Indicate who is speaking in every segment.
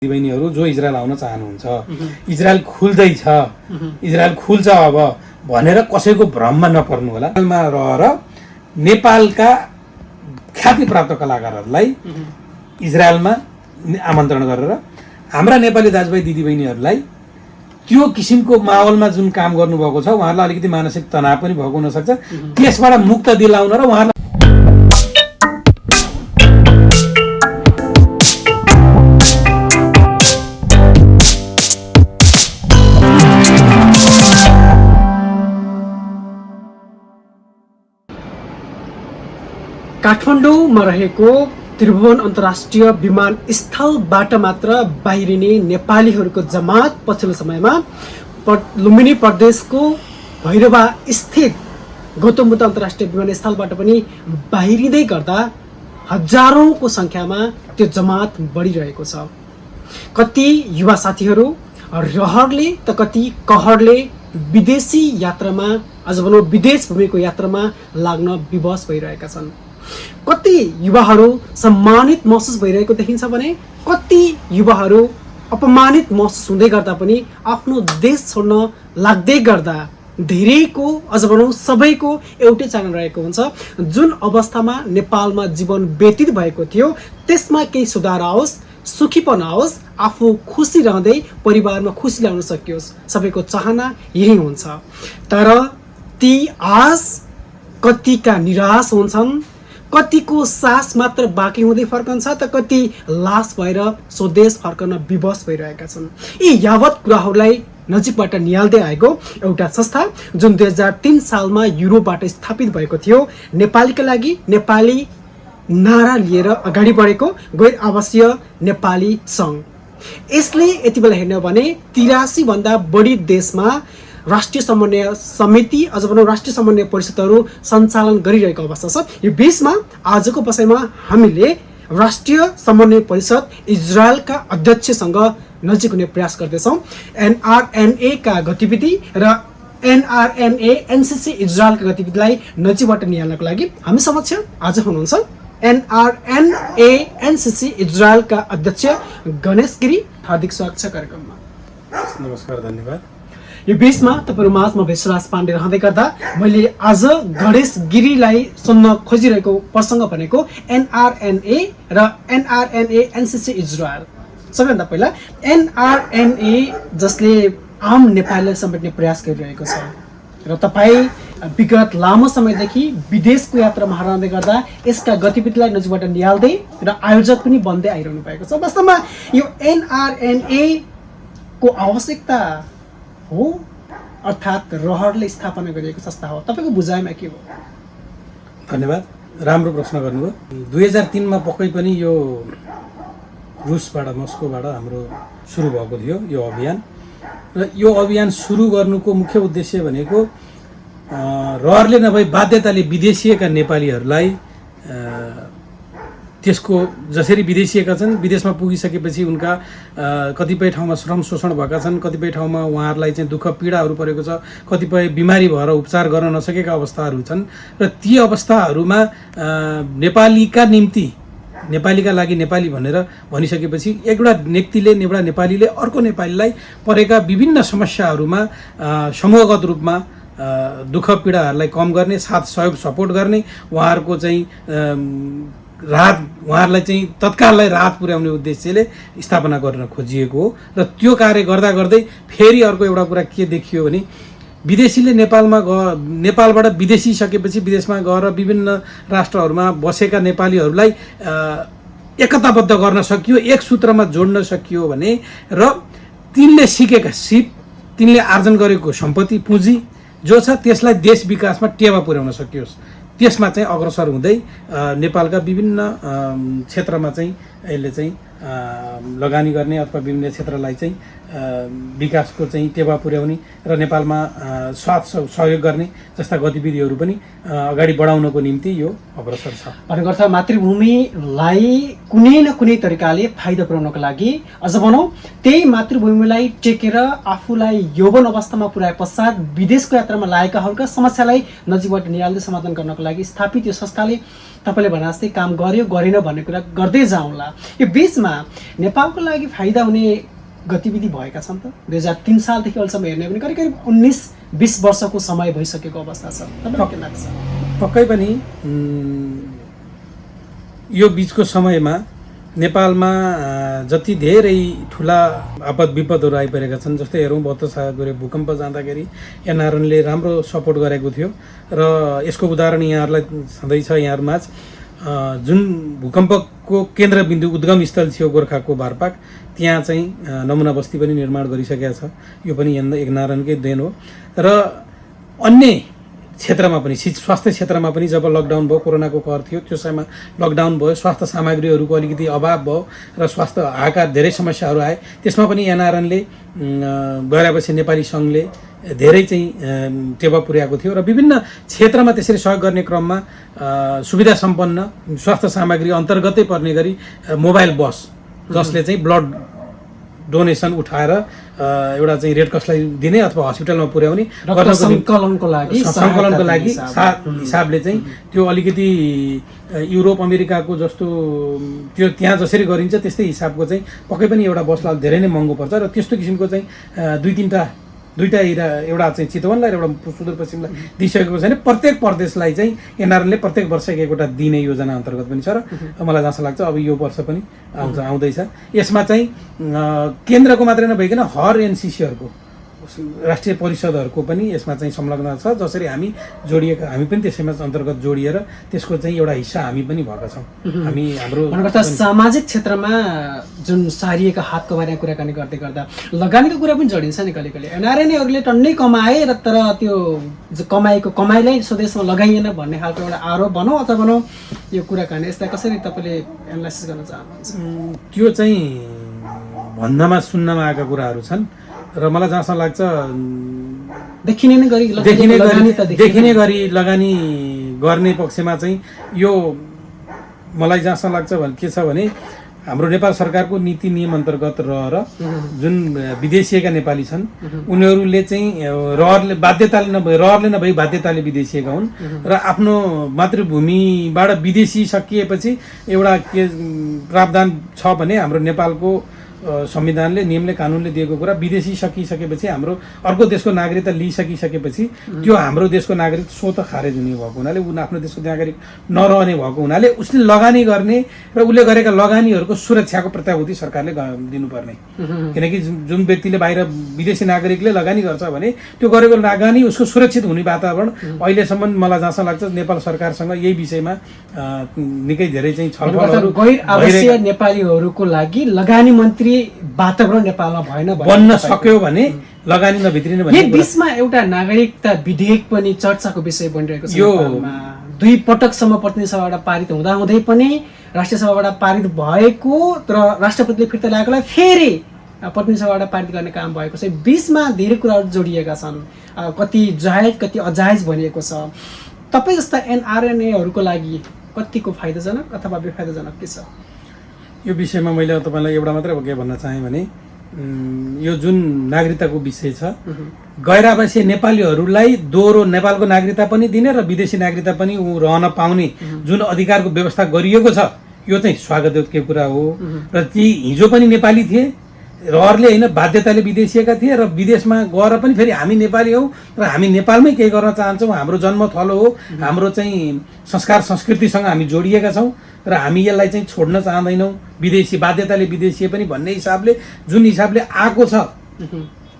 Speaker 1: दिदीबहिनीहरू जो इजरायल आउन चाहनुहुन्छ, इजरायल खुल्दैछ, इजरायल खुल्छ अब भनेर कसैको भ्रममा नपर्नु होला। नेपालमा रहेर नेपालका ख्याति प्राप्त कलाकारहरूलाई इजरायलमा आमन्त्रण गरेर हाम्रा नेपाली दाजुभाइ दिदीबहिनीहरूलाई त्यो किसिमको माहौलमा जुन काम गर्नुभएको छ उहाँहरूलाई अलिकति मानसिक तनाव पनि भएको हुनसक्छ, त्यसबाट मुक्त दिलाउन र उहाँहरूलाई
Speaker 2: काठमाडौँमा रहेको त्रिभुवन अन्तर्राष्ट्रिय विमानस्थलबाट मात्र बाहिरिने नेपालीहरूको जमात पछिल्लो समयमा लुम्बिनी प्रदेशको भैरवा स्थित गौतम बुद्ध अन्तर्राष्ट्रिय विमानस्थलबाट पनि बाहिरिँदै गर्दा हजारौंको संख्यामा त्यो जमात बढिरहेको छ। कति युवा साथीहरू रहरले त कति कहरले विदेशी यात्रामा, अझ भनौँ विदेश भूमिको यात्रामा लाग्न विवश भइरहेका छन्। कति युवाहरू सम्मानित महसुस भइरहेको देखिन्छ भने कति युवाहरू अपमानित महसुस हुँदै गर्दा पनि आफ्नो देश छोड्न लाग्दै गर्दा धेरैको, अझ भनौँ सबैको एउटै चाहना रहेको हुन्छ, जुन अवस्थामा नेपालमा जीवन व्यतीत भएको थियो त्यसमा केही सुधार आओस्, सुखीपन आओस्, आफू खुसी रहँदै परिवारमा खुसी ल्याउन सकियोस्, सबैको चाहना यही हुन्छ। तर ती आश कतिका निराश हुन्छन्, कतिको सास मात्र बाँकी हुँदै फर्कन्छ त कति लास भएर स्वदेश फर्कन विवश भइरहेका छन्। यी यावत कुराहरूलाई नजिकबाट निहाल्दै आएको एउटा संस्था जुन 2003 सालमा युरोपबाट स्थापित भएको थियो, नेपालीका लागि नेपाली नारा लिएर अगाडि बढेको गैर आवासीय नेपाली सङ्घ। यसले यति बेला हेर्ने भने 83 भन्दा बढी देशमा राष्ट्रिय समन्वय समिति, अझ भनौँ राष्ट्रिय समन्वय परिषदहरू सञ्चालन गरिरहेको अवस्था छ। यो बीचमा आजको बसाइमा हामीले राष्ट्रिय समन्वय परिषद इजरायलका अध्यक्षसँग नजिक हुने प्रयास गर्दैछौँ। एनआरएनए का गतिविधि र एनआरएनए एनसिसी इजरायलका गतिविधिलाई नजिकबाट निहाल्नको लागि हामी समक्ष आज हुनुहुन्छ एनआरएनए एनसिसी इजरायलका अध्यक्ष गणेश गिरी। हार्दिक स्वागत छ कार्यक्रममा।
Speaker 1: नमस्कार, धन्यवाद।
Speaker 2: यो बीचमा तपाईँहरू माझमा भेषराज पाण्डे रहँदै गर्दा मैले आज गणेश गिरीलाई सुन्न खोजिरहेको प्रसङ्ग भनेको एनआरएनए र एनआरएनए एनसिसी इजरायल। सबैभन्दा पहिला एनआरएनए जसले आम नेपालीलाई समेट्ने प्रयास गरिरहेको छ र तपाईँ विगत लामो समयदेखि विदेशको यात्रामा हराउँदै गर्दा यसका गतिविधिलाई नजिकबाट निहाल्दै र आयोजक पनि बन्दै आइरहनु भएको छ। वास्तवमा यो एनआरएनए को आवश्यकता हो अर्थात् रहरले स्थापना गरिएको संस्था हो, तपाईँको बुझाइमा के हो?
Speaker 1: धन्यवाद, राम्रो प्रश्न गर्नुभयो। 2003 मा पक्कै पनि यो रुसबाट, मस्कोबाट हाम्रो सुरु भएको थियो यो अभियान, र यो अभियान सुरु गर्नुको मुख्य उद्देश्य भनेको रहरले नभई बाध्यताले विदेशिएका नेपालीहरूलाई त्यसको जसरी विदेशिएका छन्, विदेशमा पुगिसकेपछि उनका कतिपय ठाउँमा श्रम शोषण भएका छन्, कतिपय ठाउँमा उहाँहरूलाई चाहिँ दुःख पीडाहरू परेको छ, कतिपय बिमारी भएर उपचार गर्न नसकेका अवस्थाहरू छन् र ती अवस्थाहरूमा नेपालीका निम्ति, नेपालीका लागि नेपाली भनेर भनिसकेपछि एउटा व्यक्तिले, एउटा नेपालीले अर्को नेपालीलाई परेका विभिन्न समस्याहरूमा समूहगत रूपमा दुःख पीडाहरूलाई कम गर्ने, साथ सहयोग सपोर्ट गर्ने, उहाँहरूको चाहिँ राहत, उहाँहरूलाई चाहिँ तत्काललाई राहत पुर्याउने उद्देश्यले स्थापना गर्न खोजिएको हो। र त्यो कार्य गर्दा गर्दै फेरि अर्को एउटा कुरा के देखियो भने विदेशीले नेपालबाट विदेशिसकेपछि विदेशमा गएर विभिन्न राष्ट्रहरूमा बसेका नेपालीहरूलाई एकताबद्ध गर्न सकियो, एक सूत्रमा जोड्न सकियो भने र तिनले सिकेका सिप, तिनले आर्जन गरेको सम्पत्ति पुँजी जो छ त्यसलाई देश विकासमा टेवा पुर्याउन सकियोस्, त्यसमा चाहिँ अग्रसर हुँदै नेपालका विभिन्न क्षेत्रमा चाहिँ यसले चाहिँ लगानी गर्ने अथवा विभिन्न क्षेत्रलाई चाहिँ विकासको चाहिँ टेवा पुर्याउने र नेपालमा साथ सहयोग गर्ने जस्ता गतिविधिहरू पनि अगाडि बढाउनको निम्ति यो अग्रसर छ।
Speaker 2: भन्ने गर्दा मातृभूमिलाई कुनै न कुनै तरिकाले फाइदा पुर्याउनको लागि, अझ भनौँ त्यही मातृभूमिलाई टेकेर आफूलाई यौवन अवस्थामा पुर्याए पश्चात विदेशको यात्रामा लागेकाहरूका समस्यालाई नजिकबाट निहाल्दै समाधान गर्नको लागि स्थापित यो संस्थाले तपाईँले भने जस्तै काम गर्यो गरेन भन्ने कुरा गर्दै जाउँला। यो बीचमा अवस्थामा नेपालको लागि फाइदा हुने गतिविधि भएका छन् त? 2003 सालदेखि अहिलेसम्म हेर्ने भने करिब करिब 19-20 वर्षको समय भइसकेको अवस्था छ। तपाईँलाई के लाग्छ?
Speaker 1: पक्कै पनि यो बिचको समयमा नेपालमा जति धेरै ठुला आपद विपदहरू आइपरेका छन्, जस्तै हेरौँ 72 सालको भूकम्प जाँदाखेरि एनआरएनले राम्रो सपोर्ट गरेको थियो र यसको उदाहरण यहाँहरूलाई छँदैछ। यहाँहरूमाझ जुन भूकम्पको केन्द्रबिन्दु उद्गम स्थल थियो गोर्खाको भारपाक, त्यहाँ चाहिँ नमुना बस्ती पनि निर्माण गरिसकेका छ। यो पनि एनआरएनकै देन हो। र अन्य क्षेत्रमा पनि स्वास्थ्य क्षेत्रमा पनि जब लकडाउन भयो, कोरोनाको कहर थियो, त्यो समयमा लकडाउन भयो, स्वास्थ्य सामग्रीहरूको अलिकति अभाव भयो र स्वास्थ्य हाहाकार धेरै समस्याहरू आए। त्यसमा पनि एनआरएनले गैरावासी नेपाली सङ्घले धेरै चाहिँ टेवा पुर्याएको थियो र विभिन्न क्षेत्रमा त्यसरी सहयोग गर्ने क्रममा सुविधा सम्पन्न स्वास्थ्य सामग्री अन्तर्गतै पर्ने गरी मोबाइल बस, जसले चाहिँ ब्लड डोनेसन उठाएर एउटा चाहिँ रेड क्रसलाई दिने अथवा हस्पिटलमा पुर्याउने
Speaker 2: सङ्कलनको लागि
Speaker 1: हिसाबले चाहिँ त्यो अलिकति युरोप अमेरिकाको जस्तो त्यो त्यहाँ जसरी गरिन्छ त्यस्तै हिसाबको चाहिँ पक्कै पनि एउटा बसलाई धेरै नै महँगो पर्छ र त्यस्तो किसिमको चाहिँ दुईटा एउटा चाहिँ चितवनलाई र एउटा सुदूरपश्चिमलाई दिइसकेको छैन। प्रत्येक प्रदेशलाई चाहिँ एनआरएनले प्रत्येक वर्ष एउटा दिने योजना अन्तर्गत पनि छ र मलाई जस्तो लाग्छ अब यो वर्ष पनि आउँदैछ। यसमा चाहिँ केन्द्रको मात्रै नभइकन हर एनसिसीहरूको राष्ट्रिय परिषदहरूको पनि यसमा चाहिँ संलग्न छ, जसरी हामी पनि त्यसैमा अन्तर्गत जोडिएर त्यसको चाहिँ एउटा हिस्सा हामी पनि भएका छौँ। हामी हाम्रो
Speaker 2: सामाजिक क्षेत्रमा जुन सारिएका हातको बारेमा कुराकानी गर्दै गर्दा लगानीको कुरा पनि जोडिन्छ नि। कहिले कहिले एनआरएनएहरूले टन्नै कमाए र तर त्यो कमाइलाई स्वदेशमा लगाइएन भन्ने खालको एउटा आरोप भनौँ अथवा भनौँ यो कुराकानी, यसलाई कसरी तपाईँले एनालाइसिस गर्न चाहनुहुन्छ?
Speaker 1: त्यो चाहिँ भन्दामा सुन्नमा आएका कुराहरू छन् र मलाई जहाँसम्म लाग्छ देखिने गरी लगानी गर्ने पक्षमा चाहिँ यो मलाई जहाँसम्म लाग्छ भने के छ भने हाम्रो नेपाल सरकारको नीति नियम अन्तर्गत रहेर जुन विदेशिएका नेपाली छन् उनीहरूले चाहिँ रहरले नभई बाध्यताले विदेशिएका हुन् र आफ्नो मातृभूमिबाट विदेशी सकिएपछि एउटा के प्रावधान छ भने हाम्रो नेपालको संविधानले नियमले कानुनले दिएको कुरा विदेशी सकिसकेपछि हाम्रो अर्को देशको नागरिकता लिइसकिसकेपछि त्यो हाम्रो देशको नागरिक स्वत खारेज हुने भएको हुनाले आफ्नो देशको नागरिक नरहने भएको हुनाले उसले लगानी गर्ने र उसले गरेका लगानीहरूको सुरक्षाको प्रत्याभूति सरकारले दिनुपर्ने। किनकि जुन व्यक्तिले बाहिर विदेशी नागरिकले लगानी गर्छ भने त्यो गरेको लगानी उसको सुरक्षित हुने वातावरण अहिलेसम्म मलाई जहाँसम्म लाग्छ नेपाल सरकारसँग यही विषयमा निकै धेरै चाहिँ छलफलहरू
Speaker 2: नेपालीहरूको लागि लगानी मन्त्री वातावरण नेपालमा
Speaker 1: बन्न सक्यो भने लगानी नभित्रिने भने
Speaker 2: बीचमा एउटा नागरिकता विधेयक पनि चर्चाको विषय बनिरहेको छ। यो 2 पटकसम्म प्रतिनिधि सभाबाट पारित हुँदै पनि राष्ट्रिय सभाबाट पारित भएको तर राष्ट्रपतिले फिर्ता ल्याएकोलाई फेरि प्रतिनिधि सभाबाट पारित गर्ने काम भएको छ। बीचमा धेरै कुराहरू जोडिएका छन्, कति जायज कति अजायज भनिएको छ। तपाईँ जस्ता एनआरएनएहरूको लागि कतिको फाइदाजनक अथवा बेफाइदाजनक के छ?
Speaker 1: यो विषयमा मैले तपाईँलाई एउटा मात्रै के भन्न चाहेँ भने यो जुन नागरिकताको विषय छ, गैरावासी नेपालीहरूलाई दोहोरो नेपालको नागरिकता पनि दिने र विदेशी नागरिकता पनि रहन पाउने जुन अधिकारको व्यवस्था गरिएको छ यो चाहिँ स्वागतयोग्य कुरा हो। र ती हिजो पनि नेपाली थिए, रहरले होइन बाध्यताले विदेशिएका थिए र विदेशमा गएर पनि फेरि हामी नेपाली हौँ र हामी नेपालमै केही गर्न चाहन्छौँ, हाम्रो जन्मथलो हो, हाम्रो चाहिँ संस्कार संस्कृतिसँग हामी जोडिएका छौँ र हामी यसलाई चाहिँ छोड्न चाहँदैनौँ। विदेशी बाध्यताले विदेशी पनि भन्ने हिसाबले जुन हिसाबले आएको छ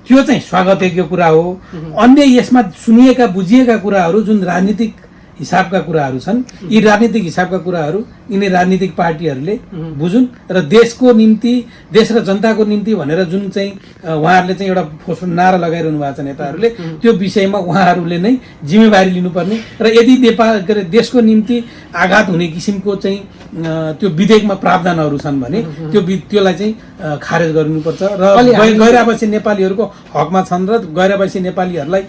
Speaker 1: त्यो चाहिँ स्वागतयोग्य कुरा हो। अन्य यसमा सुनिएका बुझिएका कुराहरू जुन राजनीतिक हिसाबका कुराहरू छन्, यी राजनीतिक हिसाबका कुराहरू यिनी राजनीतिक पार्टीहरूले बुझुन् र देशको निम्ति देश र जनताको निम्ति भनेर जुन चाहिँ उहाँहरूले चाहिँ एउटा फोस्रो नारा लगाइरहनु भएको छ नेताहरूले, त्यो विषयमा उहाँहरूले नै जिम्मेवारी लिनुपर्ने र यदि नेपाल देशको निम्ति आघात हुने किसिमको चाहिँ त्यो विधेयकमा प्रावधानहरू छन् भने त्यसलाई चाहिँ खारेज गरिनुपर्छ र गैरावासी नेपालीहरूको हकमा छन् र गैरावासी नेपालीहरूलाई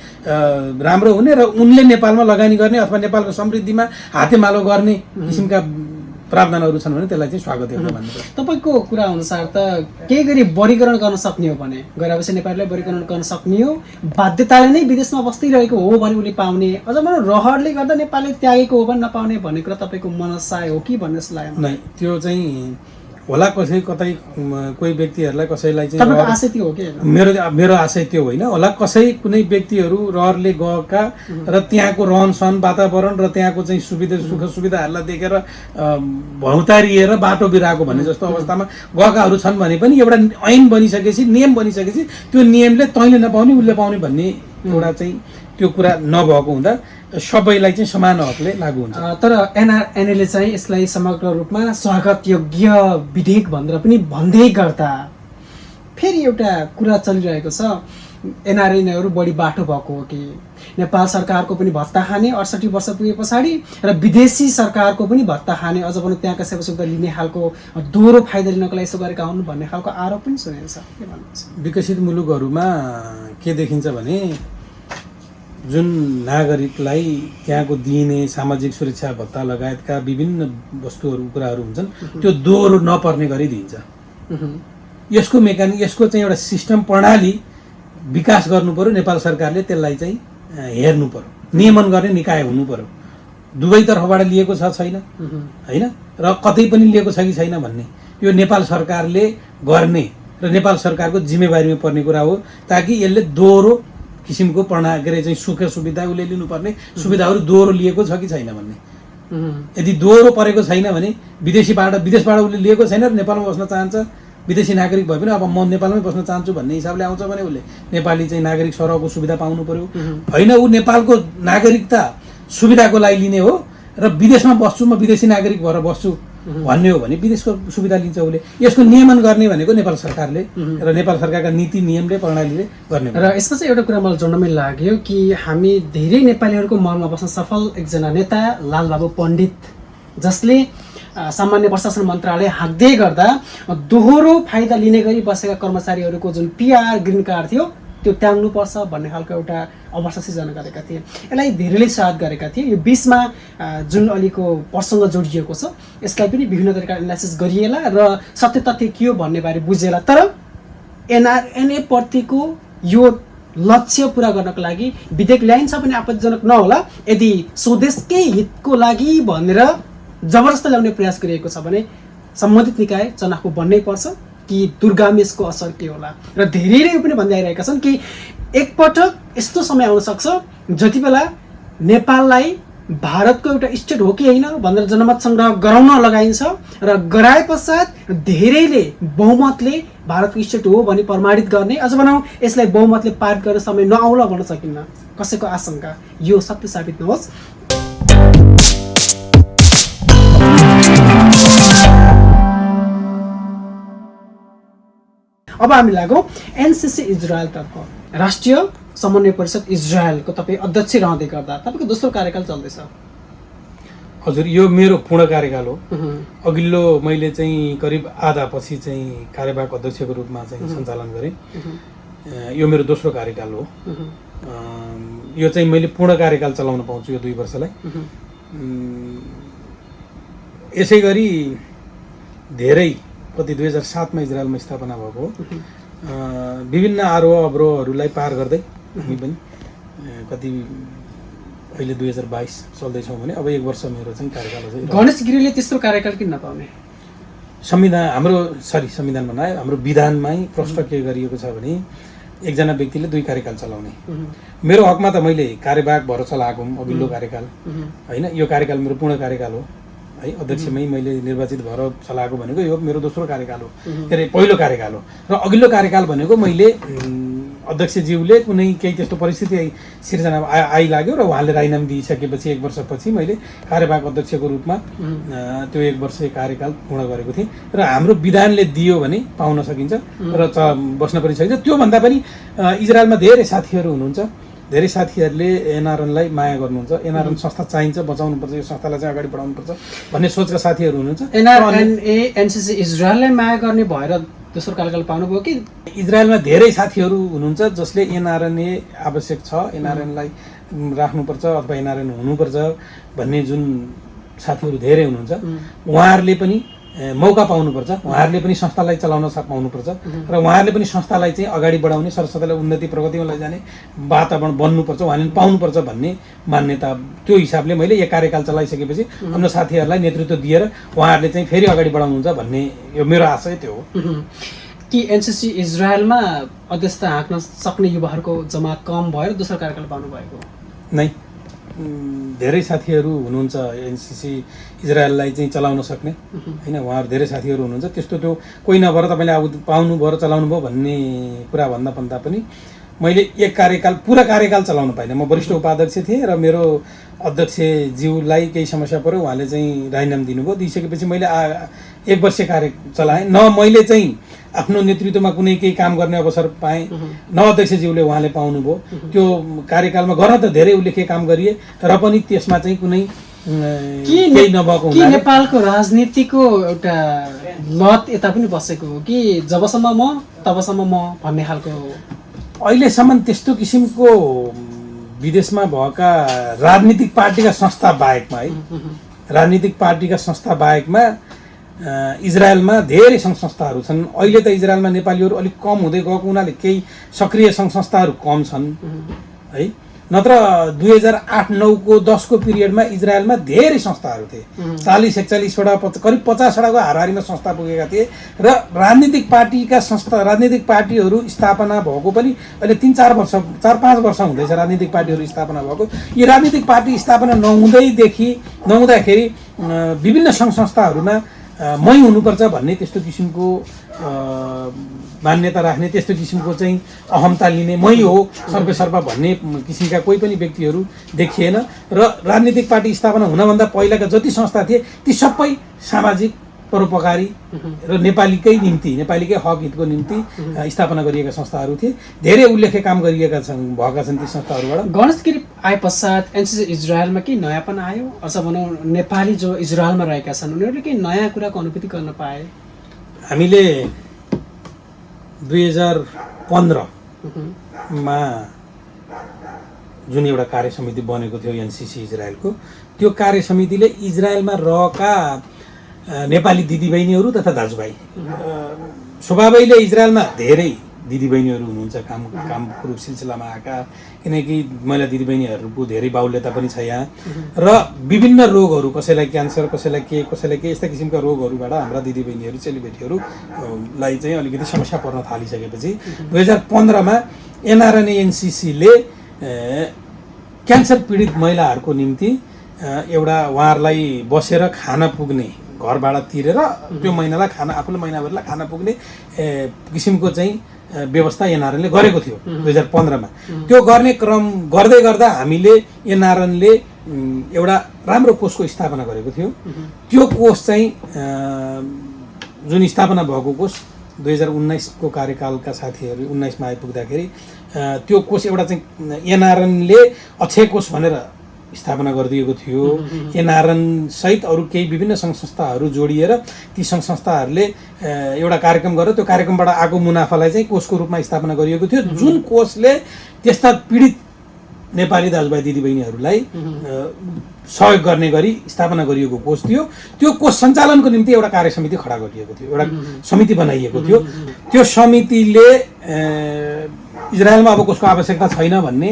Speaker 1: राम्रो हुने र उनले नेपालमा लगानी गर्ने अथवा नेपालको समृद्धिमा हातेमालो गर्ने किसिमका प्रावधानहरू छन् भने त्यसलाई चाहिँ स्वागत योग्य भन्नुपर्छ।
Speaker 2: तपाईँको कुरा अनुसार त केही गरी वर्गीकरण गर्न सक्ने हो भने गैरावासी नेपालीलाई वर्गीकरण गर्न सक्ने हो, बाध्यताले नै विदेशमा बस्दिरहेको हो भने उसले पाउने, अझ भनौँ रहरले गर्दा नेपालले त्यागेको हो भने नपाउने भन्ने कुरा तपाईँको मनसाय हो कि भन्ने जस्तो लाग्यो?
Speaker 1: नै, त्यो चाहिँ होला कसै कतै कोही व्यक्तिहरूलाई कसैलाई चाहिँ
Speaker 2: तपाईँको आशय त्यो हो कि
Speaker 1: मेरो आशय त्यो होइन होला कसै कुनै व्यक्तिहरू रहरले गएका र त्यहाँको रहनसहन वातावरण र त्यहाँको चाहिँ सुख सुविधाहरूलाई देखेर भौतारिएर बाटो बिराएको भन्ने जस्तो अवस्थामा गएकाहरू छन् भने पनि एउटा ऐन बनिसकेपछि नियम बनिसकेपछि त्यो नियमले तैँले नपाउने उसले पाउने भन्ने एउटा चाहिँ त्यो कुरा नभएको हुँदा सबैलाई चाहिँ समान हकले लागू हुन्छ।
Speaker 2: तर एनआरएनएले चाहिँ यसलाई समग्र रूपमा स्वागत योग्य विधेयक भनेर पनि भन्दै गर्दा फेरि एउटा कुरा चलिरहेको छ, एनआरएनएहरू बढी बाटो भएको हो कि नेपाल सरकारको पनि भत्ता खाने 68 वर्ष पुगे पछाडि र विदेशी सरकारको पनि भत्ता खाने, अझ पनि त्यहाँका सेवा सुविधा लिने खालको दोहोरो फाइदा लिनको लागि यसो गरेका हुन् भन्ने खालको आरोप पनि सुनेको छ। के भन्नुहुन्छ?
Speaker 1: विकसित मुलुकहरूमा के देखिन्छ भने जुन नागरिकलाई त्यहाँको दिइने सामाजिक सुरक्षा भत्ता लगायतका विभिन्न वस्तुहरू कुराहरू हुन्छन् त्यो दोहोरो नपर्ने गरी दिइन्छ। यसको यसको चाहिँ एउटा सिस्टम प्रणाली विकास गर्नु पर्यो। नेपाल सरकारले त्यसलाई चाहिँ हेर्नु पर्यो, नियमन गर्ने निकाय हुनु पर्यो। दुवै तर्फबाट लिएको छ छैन होइन र कतै पनि लिएको छ कि छैन भन्ने यो नेपाल सरकारले गर्ने र नेपाल सरकारको जिम्मेवारीमा पर्ने कुरा हो, ताकि यसले दोहोरो किसिमको के अरे चाहिँ सुख सुविधा उसले लिनुपर्ने सुविधाहरू दोहोरो लिएको छ कि छैन भन्ने। यदि दोहोरो परेको छैन भने विदेशबाट उसले लिएको छैन र नेपालमा बस्न चाहन्छ, विदेशी नागरिक भए पनि अब म नेपालमै बस्न चाहन्छु भन्ने हिसाबले आउँछ भने उसले नेपाली चाहिँ नागरिक सरहको सुविधा पाउनु पर्यो। होइन ऊ नेपालको नागरिकता सुविधाको लागि लिने हो र विदेशमा बस्छु म विदेशी नागरिक भएर बस्छु भन्ने हो भने विदेशको सुविधा लिन्छ उसले। यसको नियमन गर्ने भनेको नेपाल सरकारले र नेपाल सरकारका नीति नियमले प्रणालीले गर्ने।
Speaker 2: र यसमा चाहिँ एउटा कुरा मलाई जोड्न लाग्यो कि हामी धेरै नेपालीहरूको मनमा बस्न सफल एकजना नेता लालबाबु पण्डित, जसले सामान्य प्रशासन मन्त्रालय हाँक्दै गर्दा दोहोरो फाइदा लिने गरी बसेका कर्मचारीहरूको जुन पिआर ग्रिन कार्ड थियो त्यो त्याग्नुपर्छ भन्ने खालको एउटा अवस्था सिर्जना गरेका थिए। यसलाई धेरैले स्वागत गरेका थिए। यो बिचमा जुन अलिको प्रसङ्ग जोडिएको छ यसलाई पनि विभिन्न तरिकाले एनालाइसिस गरिएला र सत्य तथ्य के हो भन्ने बारे बुझेला। तर एनआरएनए प्रतिको यो लक्ष्य पुरा गर्नको लागि विधेयक ल्याइन्छ भने आपत्तिजनक नहोला। यदि स्वदेशकै हितको लागि भनेर जबरजस्ती ल्याउने प्रयास गरिएको छ भने सम्बन्धित निकाय चनाखो बन्नै पर्छ कि दुर्गामी यसको असर के होला। र धेरैले यो पनि भन्दै आइरहेका छन् कि एकपटक यस्तो समय आउन सक्छ जति बेला नेपाललाई भारतको एउटा स्टेट हो कि होइन भनेर जनमत सङ्ग्रह गराउन लगाइन्छ र गराए पश्चात धेरैले बहुमतले भारतको स्टेट हो भनी प्रमाणित गर्ने, अझ भनौँ यसलाई बहुमतले पारित गर्ने समय नआउला भन्न सकिन्न। कसैको आशंका यो सत्य साबित नहोस्। अब हामी लागौँ एनसिसी इजरायलतर्फ। राष्ट्रिय समन्वय परिषद इजरायलको तपाईँ अध्यक्ष रहँदै गर्दा तपाईँको दोस्रो कार्यकाल चल्दैछ।
Speaker 1: हजुर, यो मेरो पूर्ण कार्यकाल हो। अघिल्लो मैले चाहिँ करिब आधा पछि चाहिँ कार्यवाहक अध्यक्षको रूपमा चाहिँ सञ्चालन गरेँ। यो मेरो दोस्रो कार्यकाल हो। यो चाहिँ मैले पूर्ण कार्यकाल चलाउन पाउँछु यो 2 वर्षलाई। यसै गरी धेरै कति 2007 मा इजरायलमा स्थापना भएको विभिन्न आरोह अवरोहहरूलाई पार गर्दै हामी पनि कति अहिले 2022 चल्दैछौँ भने अब 1 वर्ष मेरो चाहिँ कार्यकाल छ।
Speaker 2: गणेश गिरीले तेस्रो कार्यकाल किन नपाउने?
Speaker 1: संविधानमा नआयो, हाम्रो विधानमै प्रष्ट के गरिएको छ भने एकजना व्यक्तिले 2 कार्यकाल चलाउने। मेरो हकमा त मैले कार्यवाहक भएर चलाएको अघिल्लो कार्यकाल होइन, यो कार्यकाल मेरो पूर्ण कार्यकाल हो है। अध्यक्षमै मैले निर्वाचित भएर चलाएको भनेको यो मेरो दोस्रो कार्यकाल हो, के अरे पहिलो कार्यकाल हो। र अघिल्लो कार्यकाल भनेको मैले अध्यक्षज्यूले कुनै केही त्यस्तो परिस्थिति सिर्जना आइलाग्यो र उहाँले राजीनामा दिइसकेपछि 1 वर्षपछि मैले कार्यवाहक अध्यक्षको रूपमा त्यो 1 वर्ष कार्यकाल पूर्ण गरेको थिएँ। र हाम्रो विधानले दियो भने पाउन सकिन्छ र बस्न पनि सकिन्छ। त्योभन्दा पनि इजरायलमा धेरै साथीहरू हुनुहुन्छ, धेरै साथीहरूले एनआरएनलाई माया गर्नुहुन्छ। एनआरएन संस्था चाहिन्छ, बचाउनुपर्छ, यो संस्थालाई चाहिँ अगाडि बढाउनुपर्छ भन्ने सोचका साथीहरू हुनुहुन्छ।
Speaker 2: एनआरएनए एनसिसी इजरायललाई माया गर्ने भएर दोस्रो कार्यकाल पाउनुभयो कि?
Speaker 1: इजरायलमा धेरै साथीहरू हुनुहुन्छ जसले एनआरएनए आवश्यक छ, एनआरएनलाई राख्नुपर्छ अथवा एनआरएन हुनुपर्छ भन्ने जुन साथीहरू धेरै हुनुहुन्छ। उहाँहरूले पनि मौका पाउनुपर्छ, उहाँहरूले पनि संस्थालाई चलाउन पाउनुपर्छ र उहाँहरूले पनि संस्थालाई चाहिँ अगाडि बढाउने, सरस्वतीलाई उन्नति प्रगतिमा लैजाने वातावरण बन्नुपर्छ, उहाँले पाउनुपर्छ भन्ने मान्यता, त्यो हिसाबले मैले एक कार्यकाल चलाइसकेपछि अन्य साथीहरूलाई नेतृत्व दिएर उहाँहरूले चाहिँ फेरि अगाडि बढाउनुहुन्छ भन्ने यो मेरो आशय त्यो हो।
Speaker 2: कि एनसिसी इजरायलमा अध्यक्षता हाँक्न सक्ने युवाहरूको जमात कम भएर दोस्रो कार्यकाल पाउनुभएको
Speaker 1: नै धेरै साथीहरू हुनुहुन्छ एनसिसी इजरायललाई चाहिँ चलाउन सक्ने हैन, उहाँहरू धेरै साथीहरू हुनुहुन्छ। त्यस्तो त्यो कोही नभएर तपाईँले अब पाउनु भयो र चलाउनु भयो भन्ने कुरा भन्दा पनि मैले एक कार्यकाल पुरा कार्यकाल चलाउन पाइनँ। म वरिष्ठ उपाध्यक्ष थिएँ र मेरो अध्यक्षज्यूलाई केही समस्या पऱ्यो, उहाँले चाहिँ राजीनामा दिनुभयो। दिइसकेपछि मैले 1 वर्ष कार्य चलाएँ, न मैले चाहिँ आफ्नो नेतृत्वमा कुनै केही काम गर्ने अवसर पाएँ, न अध्यक्षज्यूले उहाँले पाउनुभयो। त्यो कार्यकालमा गर्न त धेरै उल्लेख्य काम गरिए र पनि त्यसमा चाहिँ कुनै केही नभएको
Speaker 2: कि नेपालको राजनीतिको एउटा लत यता पनि बसेको हो कि जबसम्म म तबसम्म म भन्ने खालको?
Speaker 1: अहिलेसम्म त्यस्तो किसिमको विदेशमा भएका राजनीतिक पार्टीका संस्था बाहेकमा है, राजनीतिक पार्टीका संस्था बाहेकमा इजरायलमा धेरै सङ्घ संस्थाहरू छन्। अहिले त इजरायलमा नेपालीहरू अलिक कम हुँदै गएको हुनाले केही सक्रिय सङ्घ संस्थाहरू कम छन् है, नत्र 2008-9 को 10 को पिरियडमा इजरायलमा धेरै संस्थाहरू थिए। 40-41वटा करिब 50वटाको हाराहारीमा संस्था पुगेका थिए र राजनीतिक पार्टीका संस्था, राजनीतिक पार्टीहरू स्थापना भएको पनि अहिले 3-4 वर्ष 4-5 वर्ष हुँदैछ राजनीतिक पार्टीहरू स्थापना भएको। यी राजनीतिक पार्टी स्थापना नहुँदाखेरि विभिन्न सङ्घ संस्थाहरूमा मै हुनुपर्छ भन्ने त्यस्तो किसिमको मान्यता राख्ने, त्यस्तो किसिमको चाहिँ अहमता लिने, मै हो सर्वेसर्वा भन्ने किसिमका कोही पनि व्यक्तिहरू देखिएन। र राजनीतिक पार्टी स्थापना हुनभन्दा पहिलाका जति संस्था थिए ती सबै सामाजिक परोपकारी र नेपालीकै निम्ति, नेपालीकै हक हितको निम्ति स्थापना गरिएका संस्थाहरू थिए। धेरै उल्लेख्य काम गरिएका भएका छन् ती संस्थाहरूबाट।
Speaker 2: गणेश गिरी आए पश्चात एनसिसी इजरायलमा केही नयाँपन आयो, अथवा भनौँ नेपाली जो इजरायलमा रहेका छन् उनीहरूले केही नयाँ कुराको अनुभूति गर्न पाए?
Speaker 1: हामीले 2015 मा जुन एउटा कार्य समिति बनेको थियो एनसिसी इजरायलको, त्यो कार्य समितिले इजरायलमा रहेका नेपाली दिदीबहिनीहरू तथा दाजुभाइ, स्वभावैले इजरायलमा धेरै दिदीबहिनीहरू हुनुहुन्छ कामको रूप सिलसिलामा आएका, किनकि महिला दिदीबहिनीहरूको धेरै बाहुल्यता पनि छ यहाँ र विभिन्न रोगहरू, कसैलाई क्यान्सर, कसैलाई के यस्ता किसिमका रोगहरूबाट हाम्रा दिदीबहिनीहरू चेलीबेटीहरूलाई चाहिँ अलिकति समस्या पर्न थालिसकेपछि 2015 मा एनआरएनए एनसिसीले क्यान्सर पीडित महिलाहरूको निम्ति एउटा उहाँहरूलाई बसेर खाना पुग्ने, घर भाडा तिरेर त्यो महिनालाई खाना, आफूले महिनाभरिलाई खाना पुग्ने किसिमको चाहिँ व्यवस्था एनआरएनले गरेको थियो 2015 मा। त्यो गर्ने क्रम गर्दै गर्दा हामीले एनआरएनले एउटा राम्रो कोषको स्थापना गरेको थियो। त्यो कोष चाहिँ जुन स्थापना भएको कोष 2019 को कार्यकालका साथीहरू 19 मा आइपुग्दाखेरि त्यो कोष एउटा चाहिँ एनआरएनले अक्षय कोष भनेर स्थापना गरिदिएको थियो। एनआरएन सहित अरू केही विभिन्न सङ्घ संस्थाहरू जोडिएर ती सङ्घ संस्थाहरूले एउटा कार्यक्रम गरेर त्यो कार्यक्रमबाट आएको मुनाफालाई चाहिँ कोषको रूपमा स्थापना गरिएको थियो, जुन कोषले त्यस्ता पीडित नेपाली दाजुभाइ दिदीबहिनीहरूलाई सहयोग गर्ने गरी स्थापना गरिएको कोष थियो। त्यो कोष सञ्चालनको निम्ति एउटा कार्य समिति खडा गरिएको थियो, एउटा समिति बनाइएको थियो। त्यो समितिले इजरायलमा अब कोषको आवश्यकता छैन भन्ने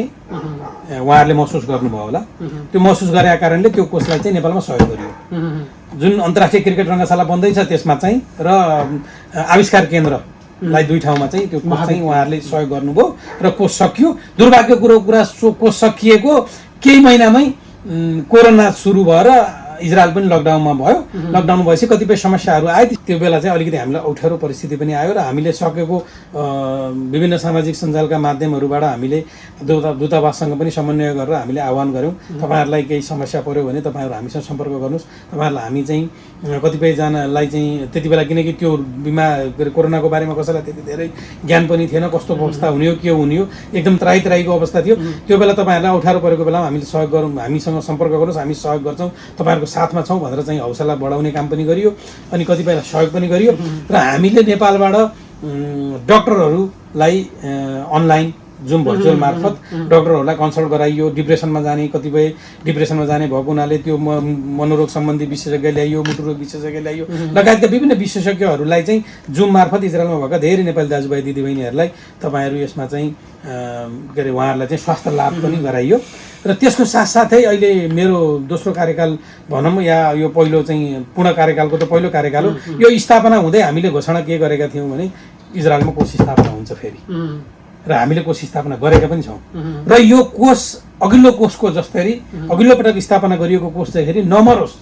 Speaker 1: उहाँहरूले महसुस गर्नुभयो होला। त्यो महसुस गरेका कारणले त्यो कोषलाई चाहिँ नेपालमा सहयोग गरियो। जुन अन्तर्राष्ट्रिय क्रिकेट रङ्गशाला बन्दैछ त्यसमा चाहिँ र आविष्कार केन्द्रलाई 2 ठाउँमा चाहिँ त्यो कोष चाहिँ उहाँहरूले सहयोग गर्नुभयो र कोष सकियो। दुर्भाग्यको कुरा कोष सकिएको केही महिनामै कोरोना सुरु भएर इजरायल पनि लकडाउनमा भयो। लकडाउन भएपछि कतिपय समस्याहरू आए, त्यो बेला चाहिँ अलिकति हामीलाई अप्ठ्यारो परिस्थिति पनि आयो र हामीले सकेको विभिन्न सामाजिक सञ्जालका माध्यमहरूबाट हामीले दूतावाससँग पनि समन्वय गरेर हामीले आह्वान गऱ्यौँ, तपाईँहरूलाई केही समस्या पर्यो भने तपाईँहरू हामीसँग सम्पर्क गर्नुहोस्। तपाईँहरूलाई हामी चाहिँ कतिपयजनालाई चाहिँ त्यति बेला, किनकि त्यो कोरोनाको बारेमा कसैलाई त्यति धेरै ज्ञान पनि थिएन, कस्तो अवस्था हुने हो, के हुने हो, एकदम त्राहीको अवस्था थियो। त्यो बेला तपाईँहरूलाई अप्ठ्यारो परेको बेलामा हामीले सहयोग गरौँ, हामीसँग सम्पर्क गर्नुहोस्, हामी सहयोग गर्छौँ, तपाईँहरूको साथमा छौँ भनेर चाहिँ हौसला बढाउने काम पनि गरियो अनि कतिपय सहयोग पनि गरियो। र हामीले नेपालबाट डक्टरहरूलाई अनलाइन जुम भर्चुअल मार्फत डक्टरहरूलाई कन्सल्ट गराइयो। डिप्रेसनमा जाने कतिपय डिप्रेसनमा जाने भएको हुनाले त्यो मनोरोग सम्बन्धी विशेषज्ञ ल्याइयो, मुटुरोग विशेषज्ञ ल्याइयो लगायतका विभिन्न विशेषज्ञहरूलाई चाहिँ जुम मार्फत इजरायलमा भएका धेरै नेपाली दाजुभाइ दिदीबहिनीहरूलाई तपाईँहरू यसमा चाहिँ के अरे उहाँहरूलाई चाहिँ स्वास्थ्य लाभ पनि गराइयो। र त्यसको साथसाथै अहिले मेरो दोस्रो कार्यकाल भनौँ या यो पहिलो चाहिँ पूर्ण कार्यकालको त पहिलो कार्यकाल हो। यो स्थापना हुँदै हामीले घोषणा के गरेका थियौँ भने इजरायलमा कोष स्थापना हुन्छ फेरि, र हामीले कोष स्थापना गरेका पनि छौँ। र यो कोष अघिल्लो कोषको जस्तै अघिल्लो पटक स्थापना गरिएको कोष चाहिँ नमरोस्,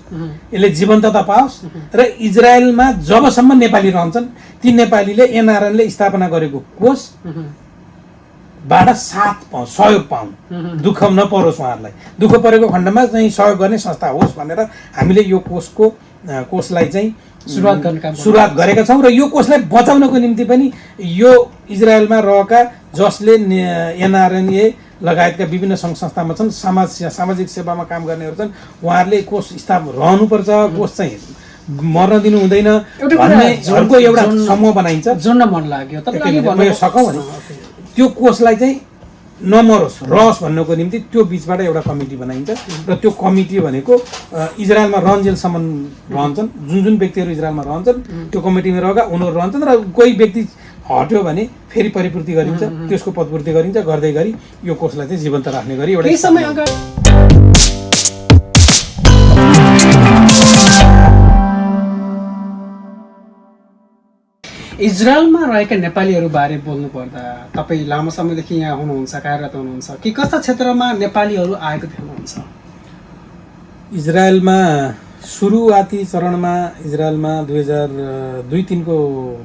Speaker 1: यसले जीवन्तता पाओस् र इजरायलमा जबसम्म नेपाली रहन्छन् ती नेपालीले एनआरएनले स्थापना गरेको कोष बाट सहयोग पाउन्, दुःख नपरोस्, उहाँहरूलाई दुःख परेको खण्डमा चाहिँ सहयोग गर्ने संस्था होस् भनेर हामीले यो कोषलाई चाहिँ सुरुवात गरेका छौँ। र यो कोषलाई बचाउनको निम्ति पनि यो इजरायलमा रहेका जसले एनआरएनए लगायतका विभिन्न सङ्घ संस्थामा छन्, सामाजिक सेवामा काम गर्नेहरू छन्, उहाँहरूले कोष रहनुपर्छ, कोष चाहिँ मर्न दिनु हुँदैन भन्ने अर्को एउटा समूह बनाइन्छ।
Speaker 2: जोड्न मन लाग्यो
Speaker 1: तपाईँ सकौँ भने त्यो कोषलाई चाहिँ नमरोस् रहोस् भन्नको निम्ति त्यो बिचबाट एउटा कमिटी बनाइन्छ। र त्यो कमिटी भनेको इजरायलमा रहन्जेलसम्म रहन्छन्, जुन व्यक्तिहरू इजरायलमा रहन्छन् त्यो कमिटीमा रहेका उनीहरू रहन्छन्। र कोही व्यक्ति हट्यो भने फेरि परिपूर्ति गरिन्छ, त्यसको पदपूर्ति गरिन्छ, गर्दै गरी यो कोषलाई चाहिँ जीवन्त राख्ने गरी एउटा
Speaker 2: समय अगाडि इजरायलमा रहेका नेपालीहरू बारे बोल्नुपर्दा तपाईँ लामो समयदेखि यहाँ हुनुहुन्छ, कार्यरत हुनुहुन्छ, कि कस्ता क्षेत्रमा नेपालीहरू आएको देख्नुहुन्छ?
Speaker 1: इजरायलमा सुरुवाती चरणमा इजरायलमा 2002-03को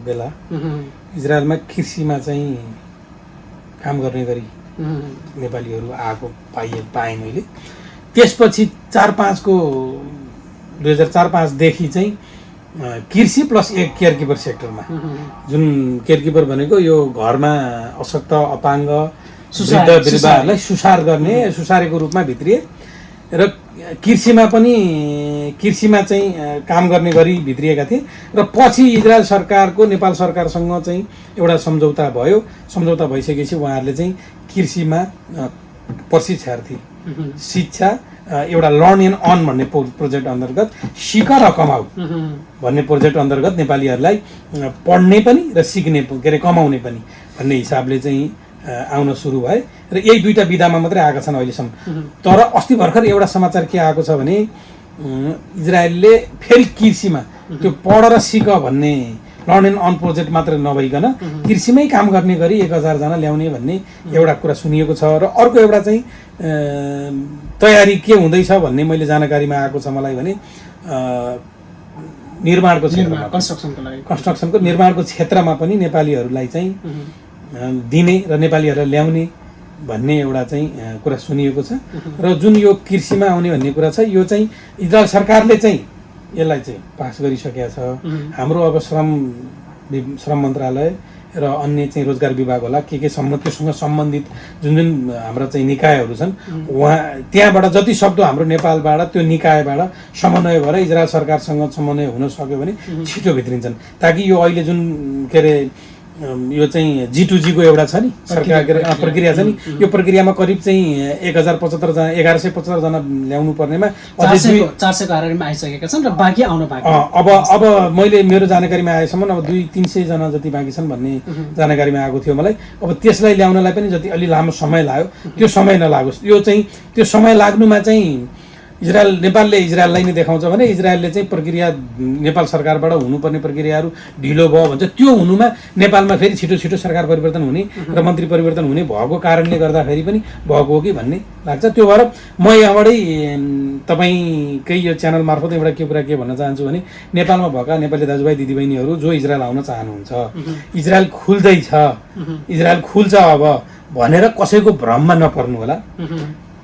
Speaker 1: बेला इजरायलमा कृषिमा चाहिँ काम गर्ने गरी नेपालीहरू आएको पाएँ मैले। त्यसपछि 2004-05 देखि चाहिँ कृषि प्लस एक केयरकिपर सेक्टरमा, जुन केयरकिपर भनेको यो घरमा अशक्त अपाङ्ग वृद्धहरूलाई सुसार गर्ने सुसारेको रूपमा भित्रिए र कृषिमा चाहिँ काम गर्ने गरी भित्रिएका थिए। र पछि इजरायल सरकारको नेपाल सरकारसँग चाहिँ एउटा सम्झौता भयो। सम्झौता भइसकेपछि उहाँहरूले चाहिँ कृषिमा प्रशिक्षार्थी शिक्षा एउटा लर्न एन्ड अन भन्ने प्रोजेक्ट अन्तर्गत सिक र कमाऊ भन्ने प्रोजेक्ट अन्तर्गत नेपालीहरूलाई पढ्ने पनि र सिक्ने के अरे कमाउने पनि भन्ने हिसाबले चाहिँ आउन सुरु भए। र यही दुईटा विधामा मात्रै आएका छन् अहिलेसम्म। तर अस्ति भर्खर एउटा समाचार के आएको छ भने इजरायलले फेरि कृषिमा त्यो पढ र सिक भन्ने लर्न एन्ड अन प्रोजेक्ट मात्र नभइकन कृषिमै काम गर्ने गरी 1000 जना ल्याउने भन्ने एउटा कुरा सुनिएको छ। र अर्को एउटा चाहिँ तयारी के हुँदैछ भन्ने मैले जानकारीमा आएको छ मलाई भने निर्माणको क्षेत्रमा, कन्स्ट्रक्सनको निर्माणको क्षेत्रमा पनि नेपालीहरूलाई चाहिँ दिने र नेपालीहरूलाई ल्याउने भन्ने एउटा चाहिँ कुरा सुनिएको छ। र जुन यो कृषिमा आउने भन्ने कुरा छ यो चाहिँ इजरायल सरकारले चाहिँ यसलाई चाहिँ पास गरिसकेका छ। हाम्रो अब श्रम मन्त्रालय र अन्य चाहिँ रोजगार विभाग होला के त्योसँग सम्बन्धित जुन हाम्रा चाहिँ निकायहरू छन् उहाँ त्यहाँबाट जति सक्दो हाम्रो नेपालबाट त्यो निकायबाट समन्वय भएर इजरायल सरकारसँग समन्वय हुन सक्यो भने छिटो भित्रिन्छन्, ताकि यो अहिले जुन के अरे यो चाहिँ G2G को एउटा छ नि सरकार प्रक्रिया छ नि, यो प्रक्रियामा करिब चाहिँ 1175 जना ल्याउनु पर्नेमा अझै
Speaker 2: 400 हाराहारीमा आइसकेका छन् र बाँकी आउन बाँकी।
Speaker 1: अब मैले मेरो जानकारीमा आएसम्म अब 200-300 जना जति बाँकी छन् भन्ने जानकारीमा आएको थियो मलाई। अब त्यसलाई ल्याउनलाई पनि जति अलि लामो समय लाग्यो त्यो समय नलागोस्। यो चाहिँ त्यो समय लाग्नुमा चाहिँ नेपालले इजरायललाई नै देखाउँछ भने इजरायलले चाहिँ प्रक्रिया नेपाल सरकारबाट हुनुपर्ने प्रक्रियाहरू ढिलो भयो भन्छ। त्यो हुनुमा नेपालमा फेरि छिटो छिटो सरकार परिवर्तन हुने र मन्त्री परिवर्तन हुने भएको कारणले गर्दाखेरि पनि भएको हो कि भन्ने लाग्छ। त्यो भएर म यहाँबाटै तपाईँकै यो च्यानल मार्फत एउटा कुरा के भन्न चाहन्छु भने नेपालमा भएका नेपाली दाजुभाइ दिदीबहिनीहरू जो इजरायल आउन चाहनुहुन्छ, इजरायल खुल्दैछ, इजरायल खुल्छ अब भनेर कसैको भ्रममा नपर्नु होला।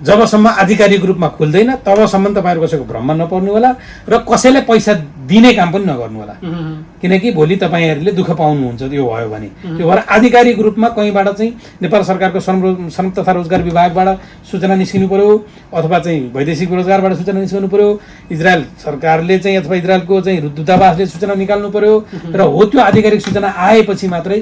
Speaker 1: जबसम्म आधिकारिक रूपमा खुल्दैन तबसम्म तपाईँहरू कसैको भ्रममा नपर्नु होला र कसैलाई पैसा दिने काम पनि नगर्नु होला, किनकि भोलि तपाईँहरूले दुःख पाउनुहुन्छ त्यो भयो भने। त्यो भएर आधिकारिक रूपमा कहीँबाट चाहिँ नेपाल सरकारको श्रम तथा रोजगार विभागबाट सूचना निस्किनु पर्यो अथवा चाहिँ वैदेशिक रोजगारबाट सूचना निस्किनु पर्यो, इजरायल सरकारले चाहिँ अथवा इजरायलको चाहिँ दूतावासले सूचना निकाल्नु पर्यो र हो त्यो आधिकारिक सूचना आएपछि मात्रै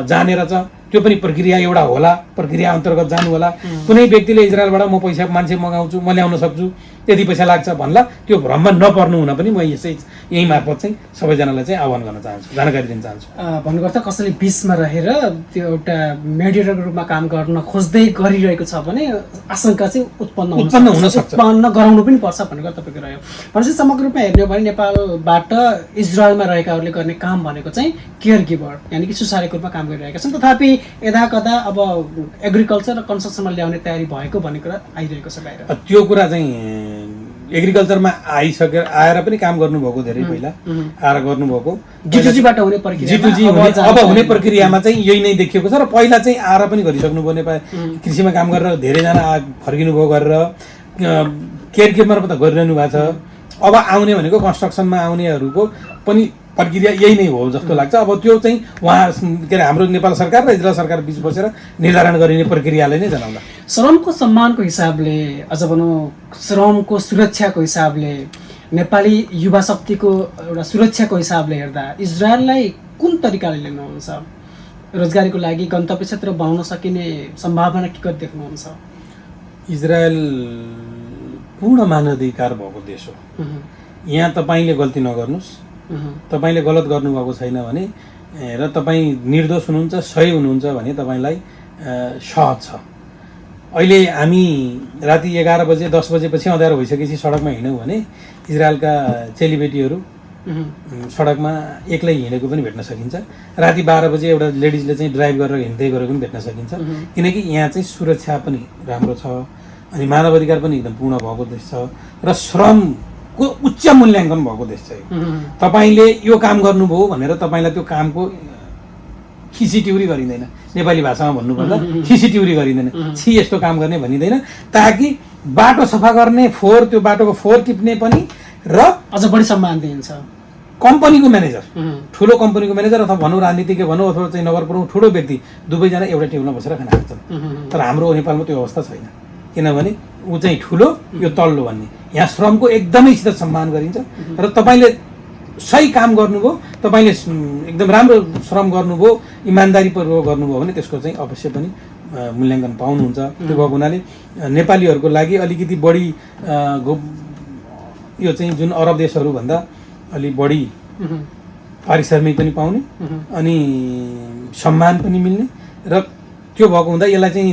Speaker 1: जानेर चाहिँ त्यो पनि प्रक्रिया एउटा होला, प्रक्रिया अन्तर्गत जानु होला। कुनै व्यक्तिले इजरायलबाट म पैसा मान्छे मगाउँछु, म ल्याउन सक्छु, यति पैसा लाग्छ भन्ला त्यो भ्रममा नपर्नु हुन पनि म यही मार्फत चाहिँ सबैजनालाई चाहिँ आह्वान गर्न चाहन्छु, जानकारी दिन चाहन्छु।
Speaker 2: भन्नुपर्छ कसैले बिचमा रहेर त्यो एउटा मेडिएटरको रूपमा काम गर्न खोज्दै गरिरहेको छ भने आशंका चाहिँ उत्पन्न हुन सक्छ, उत्पन्न गराउनु पनि पर्छ भनेको तपाईँको रह्यो। भनेपछि समग्र रूपमा हेर्ने हो भने नेपालबाट इजरायलमा रहेकाहरूले गर्ने काम भनेको चाहिँ केयर गिभर, यानि कि सुसारेको रूपमा काम गरिरहेका छन्। तथापि यदाकदा अब एग्रिकल्चर र कन्स्ट्रक्सनमा ल्याउने तयारी भएको भन्ने कुरा आइरहेको छ बाहिर।
Speaker 1: त्यो कुरा चाहिँ एग्रिकल्चरमा आएर पनि काम गर्नुभएको धेरै पहिला आएर गर्नुभएको
Speaker 2: जिटुजीबाट हुने प्रक्रिया,
Speaker 1: जिटुजी अब हुने प्रक्रियामा चाहिँ यही नै देखिएको छ। र पहिला चाहिँ आएर पनि गरिसक्नुभयो, नेपाल कृषिमा काम गरेर धेरैजना फर्किनुभयो गरेर, केयर गिभरमा त गरिरहनु भएको छ। अब आउने भनेको कन्स्ट्रक्सनमा आउनेहरूको पनि प्रक्रिया यही नै हो जस्तो लाग्छ। अब त्यो चाहिँ उहाँ के अरे हाम्रो नेपाल सरकार र इजरायल सरकार बिच बसेर निर्धारण गरिने प्रक्रियाले नै जनाउँला।
Speaker 2: श्रमको सम्मानको हिसाबले, अझ भनौँ श्रमको सुरक्षाको हिसाबले, नेपाली युवा शक्तिको एउटा सुरक्षाको हिसाबले हेर्दा इजरायललाई कुन तरिकाले लिनुहुन्छ? रोजगारीको लागि गन्तव्य क्षेत्र बनाउन सकिने सम्भावना के कति देख्नुहुन्छ?
Speaker 1: इजरायल पूर्ण मानवाधिकार भएको देश हो। यहाँ तपाईँले गल्ती नगर्नुहोस्, तपाईँले गलत गर्नुभएको छैन भने र तपाईँ निर्दोष हुनुहुन्छ, सही हुनुहुन्छ भने तपाईँलाई सहज छ। अहिले हामी राति 11 बजे 10 बजेपछि अँध्यारो भइसकेपछि सडकमा हिँड्यौँ भने इजरायलका चेलीबेटीहरू सडकमा एक्लै हिँडेको पनि भेट्न सकिन्छ। राति 12 बजे एउटा लेडिजले चाहिँ ड्राइभ गरेर हिँड्दै गरेको पनि भेट्न सकिन्छ। किनकि यहाँ चाहिँ सुरक्षा पनि राम्रो छ, अनि मानवाधिकार पनि एकदम पूर्ण भएको देश छ, र श्रमको उच्च मूल्याङ्कन भएको देश छ। तपाईँले यो काम गर्नुभयो भनेर तपाईँलाई त्यो कामको खिचिटिउरी गरिँदैन, नेपाली भाषामा भन्नुपर्दा खिचिटिउरी गरिँदैन, छि यस्तो काम गर्ने भनिँदैन, ताकि बाटो सफा गर्ने त्यो बाटोको फोहोर टिप्ने पनि र
Speaker 2: अझ बढी सम्मान दिइन्छ।
Speaker 1: कम्पनीको म्यानेजर, ठुलो कम्पनीको म्यानेजर अथवा भनौँ राजनीतिज्ञ भनौँ अथवा चाहिँ नगर प्रमुख ठुलो व्यक्ति दुवैजना एउटा टेबलमा बसेर खाना खान्छन्। तर हाम्रो नेपालमा त्यो अवस्था छैन, किनभने ऊ चाहिँ ठुलो यो तल्लो भन्ने। यहाँ श्रमको एकदमै सिधा सम्मान गरिन्छ र तपाईँले सही काम गर्नुभयो, तपाईँले एकदम राम्रो श्रम गर्नुभयो, इमान्दारीपूर्वक गर्नुभयो भने त्यसको चाहिँ अवश्य पनि मूल्याङ्कन पाउनुहुन्छ। त्यो भएको हुनाले नेपालीहरूको लागि अलिकति बढी यो चाहिँ जुन अरब देशहरूभन्दा अलि बढी पारिश्रमिक पनि पाउने अनि सम्मान पनि मिल्ने, र त्यो भएको हुँदा यसलाई चाहिँ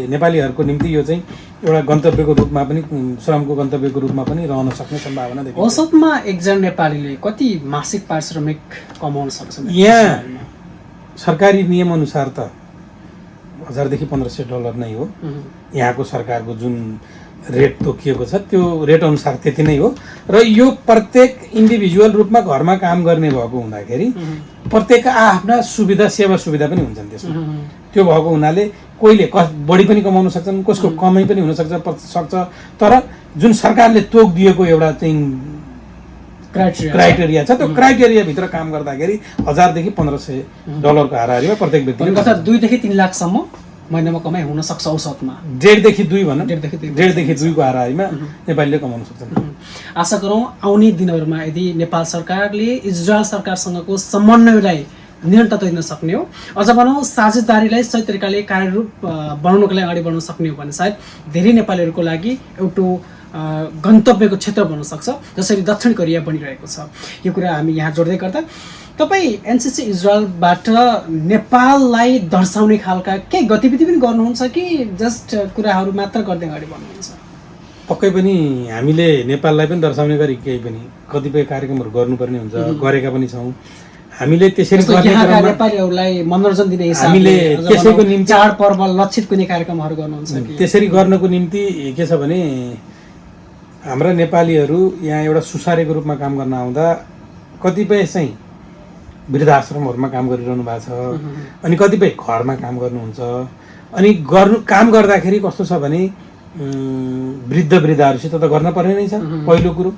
Speaker 1: नेपालीहरूको निम्ति यो चाहिँ एउटा गन्तव्यको रूपमा पनि, श्रमको गन्तव्यको रूपमा पनि रहन सक्ने सम्भावना देखिन्छ।
Speaker 2: औसतमा एकजना नेपालीले कति मासिक पारिश्रमिक कमाउन सक्छ?
Speaker 1: यहाँ सरकारी नियमअनुसार त $1000 देखि $1500 नै हो। यहाँको सरकारको जुन रेट तोकिएको छ त्यो रेट अनुसार त्यति नै हो। र यो प्रत्येक इन्डिभिजुअल रूपमा घरमा काम गर्ने भएको हुँदाखेरि प्रत्येकका आफ्ना सुविधा सेवा सुविधा पनि हुन्छन् त्यसमा। त्यो भएको हुनाले कोहीले बढी पनि कमाउन सक्छन्, कसको कमै पनि हुन सक्छ। तर जुन सरकारले तोक दिएको एउटा चाहिँ क्राइटेरिया छ, त्यो क्राइटेरिया भित्र काम गर्दाखेरि $1000 देखि $1500 को हाराहारीमा प्रत्येक व्यक्ति
Speaker 2: 2 देखि 3 लाखसम्म महिनामा कमाइ हुन सक्छ औसतमा।
Speaker 1: 1.5 देखि 2 भनौँ, 1.5 देखि 2 को हाराहारीमा नेपालीले कमाउन सक्छन्।
Speaker 2: आशा गरौँ आउने दिनहरूमा यदि नेपाल सरकारले इजरायल सरकारसँगको समन्वयलाई निरन्तरता दिन सक्ने हो, अझ भनौँ साझेदारीलाई सही तरिकाले कार्यरूप बनाउनको लागि अगाडि बढ्न सक्ने हो भने सायद धेरै नेपालीहरूको लागि एउटा गन्तव्यको क्षेत्र बन्न सक्छ, जसरी दक्षिण कोरिया बनिरहेको छ। यो कुरा हामी यहाँ जोड्दै गर्दा तपाईँ एनसिसी इजरायलबाट नेपाललाई दर्शाउने खालका केही गतिविधि पनि गर्नुहुन्छ कि जस्ट कुराहरू मात्र गर्दै अगाडि बढ्नुहुन्छ?
Speaker 1: पक्कै पनि हामीले नेपाललाई पनि दर्शाउने गरी केही पनि कतिपय कार्यक्रमहरू गर्नुपर्ने हुन्छ, गरेका पनि छौँ। हामीले त्यसरी
Speaker 2: नेपालीहरूलाई मनोरञ्जन दिने
Speaker 1: हामीले त्यसैको निम्ति
Speaker 2: चाडपर्व लक्षित कुनै कार्यक्रमहरू गर्नुहुन्छ कि?
Speaker 1: त्यसरी गर्नको निम्ति के छ भने हाम्रा नेपालीहरू यहाँ एउटा सुसारेको रूपमा काम गर्न आउँदा कतिपय चाहिँ वृद्धाश्रमहरूमा काम गरिरहनु भएको छ, अनि कतिपय घरमा काम गर्नुहुन्छ। अनि काम गर्दाखेरि कस्तो छ भने वृद्धहरूसित त गर्न पर्ने नै छ पहिलो कुरो।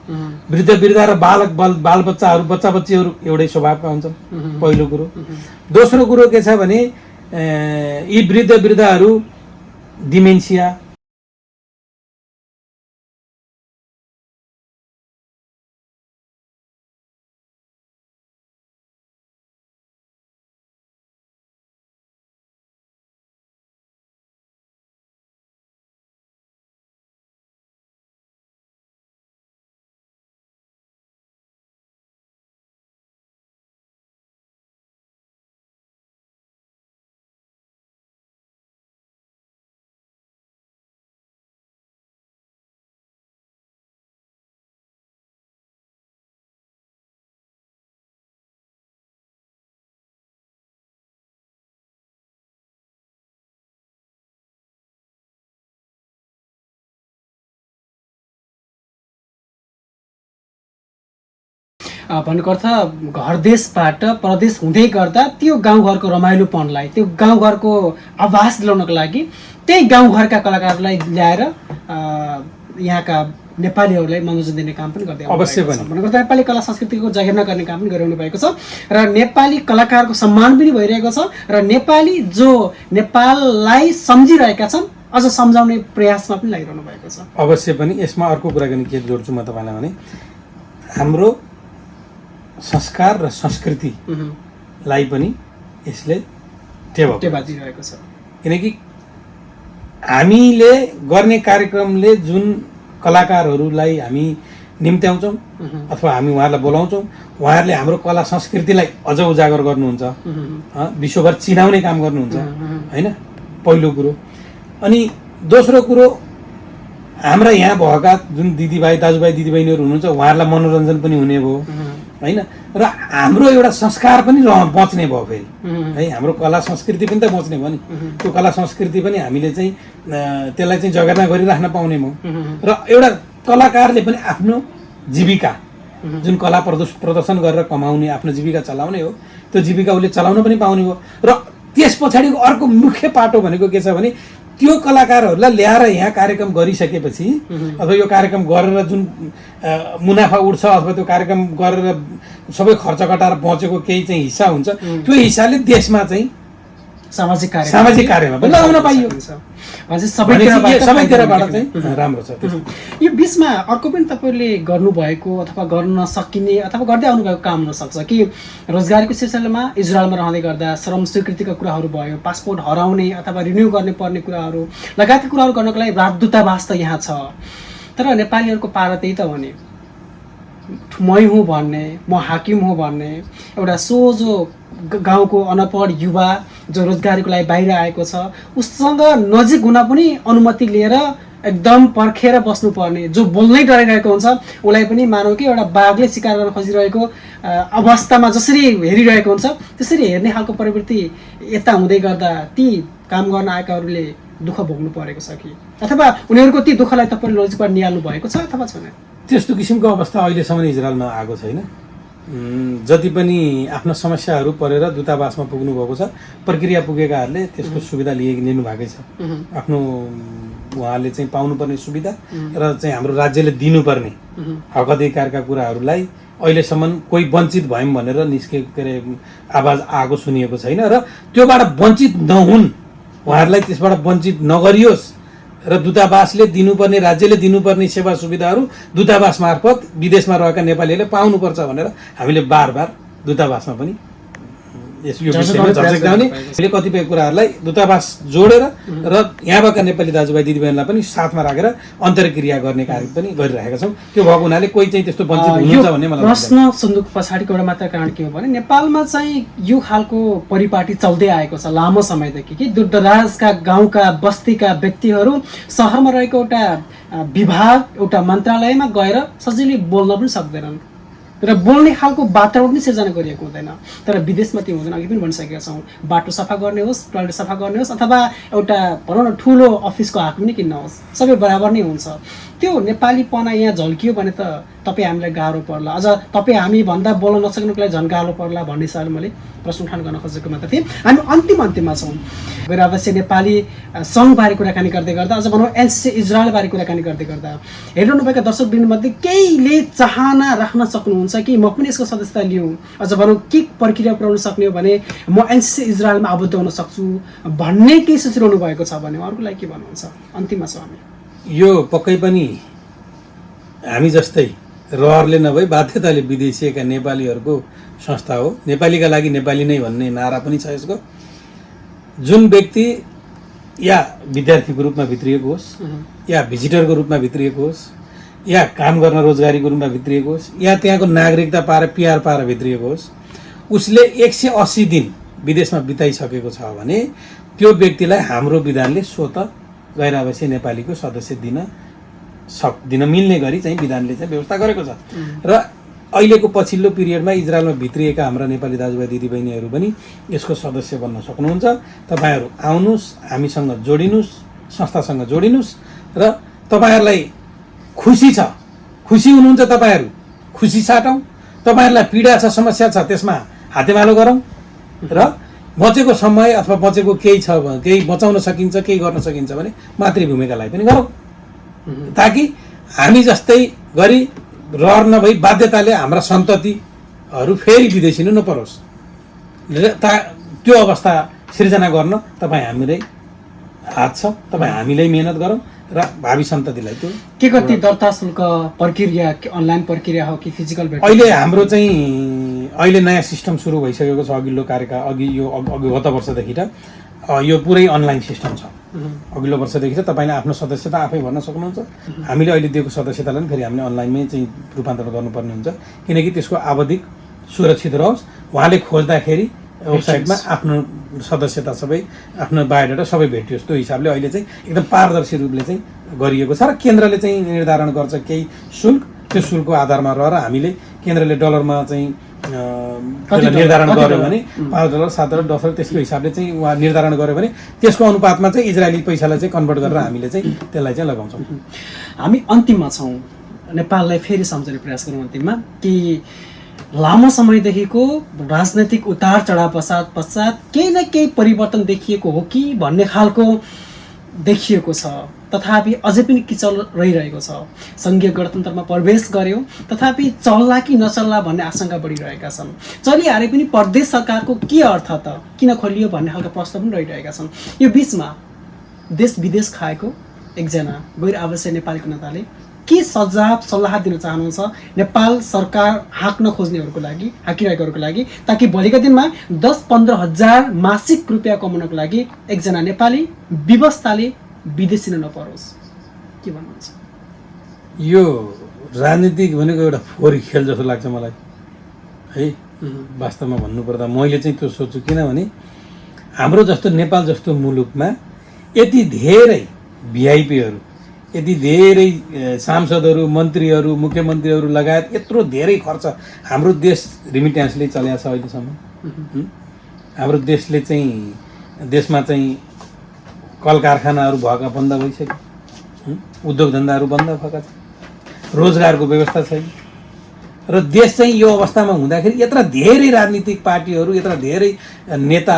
Speaker 1: वृद्ध र बालबच्चाहरू बच्चाबच्चीहरू एउटै स्वभावका हुन्छन् पहिलो कुरो। दोस्रो कुरो के छ भने यी वृद्धहरू डिमेन्सिया
Speaker 2: भन्नुको अर्थ घर देशबाट परदेश हुँदै गर्दा त्यो गाउँघरको रमाइलोपनलाई, त्यो गाउँघरको आभास दिलाउनको लागि त्यही गाउँघरका कलाकारलाई ल्याएर यहाँका नेपालीहरूलाई मनोरञ्जन दिने काम पनि गर्दै
Speaker 1: अवश्य पनि
Speaker 2: भन्नुको अर्थ नेपाली कला संस्कृतिको जागिर्ना गर्ने काम पनि गरिरहनु भएको छ र नेपाली कलाकारको सम्मान पनि भइरहेको छ र नेपाली जो नेपाललाई सम्झिरहेका छन् अझ सम्झाउने प्रयासमा पनि लागिरहनु भएको छ।
Speaker 1: अवश्य पनि। यसमा अर्को कुराकानी के जोड्छु म तपाईँलाई भने हाम्रो संस्कार र संस्कृतिलाई पनि यसले टेवा
Speaker 2: दिइरहेको छ।
Speaker 1: किनकि हामीले गर्ने कार्यक्रमले जुन कलाकारहरूलाई हामी निम्त्याउँछौँ अथवा हामी उहाँहरूलाई बोलाउँछौँ, उहाँहरूले हाम्रो कला संस्कृतिलाई अझ उजागर गर्नुहुन्छ, विश्वभर चिनाउने काम गर्नुहुन्छ होइन, पहिलो कुरो। अनि दोस्रो कुरो हाम्रा यहाँ भएका जुन दिदीभाइ दाजुभाइ दिदीबहिनीहरू हुनुहुन्छ उहाँहरूलाई मनोरञ्जन पनि हुने भयो होइन, र हाम्रो एउटा संस्कार पनि बच्ने भयो फेरि है, हाम्रो कला संस्कृति पनि त बच्ने भयो नि। त्यो कला संस्कृति पनि हामीले चाहिँ त्यसलाई चाहिँ जगेर्ना गरिराख्न पाउने भयो र एउटा कलाकारले पनि आफ्नो जीविका जुन कला प्रदर्शन गरेर कमाउने आफ्नो जीविका चलाउने हो, त्यो जीविका उसले चलाउन पनि पाउने हो। र त्यस पछाडिको अर्को मुख्य पाटो भनेको के छ भने त्यो कलाकारहरूलाई ल्याएर यहाँ कार्यक्रम गरिसकेपछि अथवा यो कार्यक्रम गरेर जुन मुनाफा उठ्छ अथवा त्यो कार्यक्रम गरेर सबै खर्च कटाएर बचेको केही चाहिँ हिस्सा हुन्छ, त्यो हिस्साले देशमा चाहिँ सामाजिक कार्यमा पनि लगाउन पाइयो। सबैतिरबाट चाहिँ राम्रो छ।
Speaker 2: यो बिचमा अर्को पनि तपाईँले गर्नुभएको अथवा गर्न सकिने अथवा गर्दै आउनुभएको काम हुनसक्छ कि रोजगारीको सिलसिलामा इजरायलमा रहँदै गर्दा श्रम स्वीकृतिका कुराहरू भयो, पासपोर्ट हराउने अथवा रिन्यू गर्ने पर्ने कुराहरू लगायतका कुराहरू गर्नको लागि राजदूतावास त यहाँ छ, तर नेपालीहरूको पारा त्यही त हो नि, मै हुँ भन्ने, म हाकिम हुँ भन्ने एउटा सोझो गाउँको अनपढ युवा जो रोजगारीको लागि बाहिर आएको छ उससँग नजिक हुन पनि अनुमति लिएर एकदम पर्खेर बस्नुपर्ने, जो बोल्नै डराइरहेको हुन्छ उसलाई पनि मानौ कि एउटा बाघले शिकार गर्न खोजिरहेको अवस्थामा जसरी हेरिरहेको हुन्छ त्यसरी हेर्ने खालको प्रवृत्ति यता हुँदै गर्दा ती काम गर्न आएकाहरूले दुःख भोग्नु परेको छ कि अथवा उनीहरूको ती दुःखलाई तपाईँले नजिकबाट निहाल्नु भएको छ अथवा छैन?
Speaker 1: त्यस्तो किसिमको अवस्था अहिलेसम्म इजरायलमा आएको छैन। जति पनि आफ्ना समस्याहरू परेर दूतावासमा पुग्नु भएको छ, प्रक्रिया पुगेकाहरूले त्यसको सुविधा लिनु भएकै छ। आफ्नो उहाँहरूले चाहिँ पाउनुपर्ने सुविधा र चाहिँ हाम्रो राज्यले दिनुपर्ने हक अधिकारका कुराहरूलाई अहिलेसम्म कोही वञ्चित भयौँ भनेर के अरे आवाज आएको सुनिएको छैन र त्योबाट वञ्चित नहुन्, उहाँहरूलाई त्यसबाट वञ्चित नगरियोस् र दूतावासले दिनुपर्ने राज्यले दिनुपर्ने सेवा सुविधाहरू दूतावास मार्फत विदेशमा रहेका नेपालीहरूले पाउनुपर्छ भनेर हामीले बार दूतावासमा पनि यो विषयमा चर्चा गर्ने हामीले कतिपय कुराहरूलाई दूतावास जोडेर र यहाँ भएका नेपाली दाजुभाइ दिदीबहिनीलाई पनि साथमा राखेर अन्तर्क्रिया गर्ने कार्य पनि गरिरहेका छौँ। त्यो भएको हुनाले कोही चाहिँ त्यस्तो वञ्चित हुनुहुन्छ भन्ने मलाई
Speaker 2: प्रश्न सन्दुक पछाडिको एउटा मात्र कारण के हो भने नेपालमा चाहिँ यो खालको परिपाटी चल्दै आएको छ लामो समयदेखि कि दूरदराजका गाउँका बस्तीका व्यक्तिहरू सहरमा रहेको एउटा विभाग एउटा मन्त्रालयमा गएर सजिलै बोल्न पनि सक्दैनन् र बोल्ने खालको वातावरण पनि सिर्जना गरिएको हुँदैन। तर विदेशमा त्यो हुँदैन, अघि पनि भनिसकेका छौँ, बाटो सफा गर्ने होस्, टोयलेट सफा गर्ने होस् अथवा एउटा भनौँ न ठुलो अफिसको हात पनि किन्न होस्, सबै बराबर नै हुन्छ। त्यो नेपालीपना यहाँ झल्कियो भने त तपाईँ हामीलाई गाह्रो पर्ला, अझ तपाईँ हामी भन्दा बोल्न नसक्नुको लागि झन् गाह्रो पर्ला भन्ने हिसाबले मैले प्रश्न उठान गर्न खोजेको मात्र थिएँ। हामी अन्तिममा छौँ। गएर अवश्य नेपाली सङ्घबारे कुराकानी गर्दै गर्दा अझ भनौँ एनसिसी इजरायलबारे कुराकानी गर्दै गर्दा हेरिरहनुभएका दर्शकवृन्दमध्ये केहीले चाहना राख्न सक्नुहुन्छ कि म पनि यसको सदस्यता लिउँ, अझ भनौँ के प्रक्रिया पुऱ्याउन सक्ने हो भने म एनसिसी इजरायलमा आबद्ध हुन सक्छु भन्ने केही सोचिरहनु भएको छ भने अरूको लागि के भन्नुहुन्छ? अन्तिममा छौँ हामी।
Speaker 1: यो पक्कै पनि हामी जस्तै रहरले नभई बाध्यताले विदेशिएका नेपालीहरूको संस्था हो। नेपालीका लागि नेपाली नै भन्ने नारा पनि छ यसको। जुन व्यक्ति या विद्यार्थीको रूपमा भित्रिएको होस् या भिजिटरको रूपमा भित्रिएको होस् या काम गर्न रोजगारीको रूपमा भित्रिएको होस् या त्यहाँको नागरिकता पाएर पिआर पाएर भित्रिएको होस्, उसले 180 दिन विदेशमा बिताइसकेको छ भने त्यो व्यक्तिलाई हाम्रो विधानले स्वतः गैर आवासीय नेपालीको सदस्य दिन मिल्ने गरी चाहिँ विधानले चाहिँ व्यवस्था गरेको छ। र अहिलेको पछिल्लो पिरियडमा इजरायलमा भित्रिएका हाम्रा नेपाली दाजुभाइ दिदीबहिनीहरू पनि यसको सदस्य बन्न सक्नुहुन्छ। तपाईँहरू आउनुहोस्, हामीसँग जोडिनुहोस्, संस्थासँग जोडिनुहोस् र तपाईँहरूलाई खुसी छ, खुसी हुनुहुन्छ, तपाईँहरू खुसी साटौँ तपाईँहरूलाई पीडा छ, समस्या छ, त्यसमा हातेमालो गरौँ र बचेको समय अथवा बचेको केही छ, केही बचाउन सकिन्छ, केही गर्न सकिन्छ भने मातृभूमिकालाई पनि गरौँ, ताकि हामी जस्तै गरी रहर नभई बाध्यताले हाम्रा सन्ततिहरू फेरि विदेशिनु नपरोस्। त्यो अवस्था सिर्जना गर्न तपाईँ हामीलाई हात छ, तपाईँ हामीलाई मेहनत गरौँ र भावी सन्ततिलाई त्यो
Speaker 2: के कति दर्ता शुल्क प्रक्रिया अनलाइन प्रक्रिया हो कि फिजिकल भेट?
Speaker 1: अहिले हाम्रो चाहिँ अहिले नयाँ सिस्टम सुरु भइसकेको छ। अघिल्लो कार्यकाल अघि गत वर्षदेखि त यो पुरै अनलाइन सिस्टम छ। अघिल्लो वर्षदेखि त तपाईँले आफ्नो सदस्यता आफै भर्न सक्नुहुन्छ। हामीले अहिले दिएको सदस्यतालाई पनि फेरि हामीले अनलाइनमै चाहिँ रूपान्तरण गर्नुपर्ने हुन्छ, किनकि त्यसको आवधिक सुरक्षित रहोस्। उहाँले खोज्दाखेरि वेबसाइटमा आफ्नो सदस्यता सबै, आफ्नो बायोडाटा सबै भेटियोस्। त्यो हिसाबले अहिले चाहिँ एकदम पारदर्शी रूपले चाहिँ गरिएको छ र केन्द्रले चाहिँ निर्धारण गर्छ केही शुल्क। त्यो शुल्कको आधारमा रहेर हामीले केन्द्रले डलरमा चाहिँ निर्धारण गर्यो भने $5, $7, $10 त्यसको हिसाबले चाहिँ उहाँ निर्धारण गर्यो भने त्यसको अनुपातमा चाहिँ इजरायली पैसालाई चाहिँ कन्भर्ट गरेर हामीले चाहिँ त्यसलाई चाहिँ लगाउँछौँ।
Speaker 2: हामी अन्तिममा छौँ, नेपाललाई फेरि सम्झने प्रयास गरौँ अन्तिममा कि लामो समयदेखिको राजनैतिक उतार चढाव पश्चात केही न केही परिवर्तन देखिएको हो कि भन्ने खालको देखिएको छ, तथापि अझै पनि किचल रहिरहेको छ। सङ्घीय गणतन्त्रमा प्रवेश गर्यो, तथापि चल्ला कि नचल्ला भन्ने आशंका बढिरहेका छन्। चलिहाले पनि प्रदेश सरकारको के अर्थ त, किन खोलियो भन्ने खालका प्रश्न पनि रहिरहेका छन्। यो बिचमा देश विदेश खाएको एकजना गैर आवासीय नेपालीको नाताले के सजाब सल्लाह दिन चाहनुहुन्छ नेपाल सरकार हाँक्न खोज्नेहरूको लागि, हाँकिरहेकोहरूको लागि, ताकि भोलिका दिनमा 10-15 हजार मासिक रुपियाँ कमाउनको लागि एकजना नेपाली व्यवस्थाले विदेशिन नपरोस्? के भन्नुहुन्छ?
Speaker 1: यो राजनीतिक भनेको एउटा फोहोरी खेल जस्तो लाग्छ मलाई है। वास्तवमा भन्नुपर्दा मैले चाहिँ त्यो सोच्छु, किनभने हाम्रो जस्तो नेपाल जस्तो मुलुकमा यति धेरै भिआइपीहरू, यति धेरै सांसदहरू, मन्त्रीहरू, मुख्यमन्त्रीहरू लगायत यत्रो धेरै खर्च हाम्रो देश रिमिट्यान्सले चलेको छ अहिलेसम्म। हाम्रो देशले चाहिँ देशमा चाहिँ कल कारखानाहरू भएका बन्द भइसक्यो, उद्योग धन्दाहरू बन्द भएका छन्, रोजगारको व्यवस्था छैन र देश चाहिँ यो अवस्थामा हुँदाखेरि यत्र धेरै राजनीतिक पार्टीहरू, यत्र धेरै नेता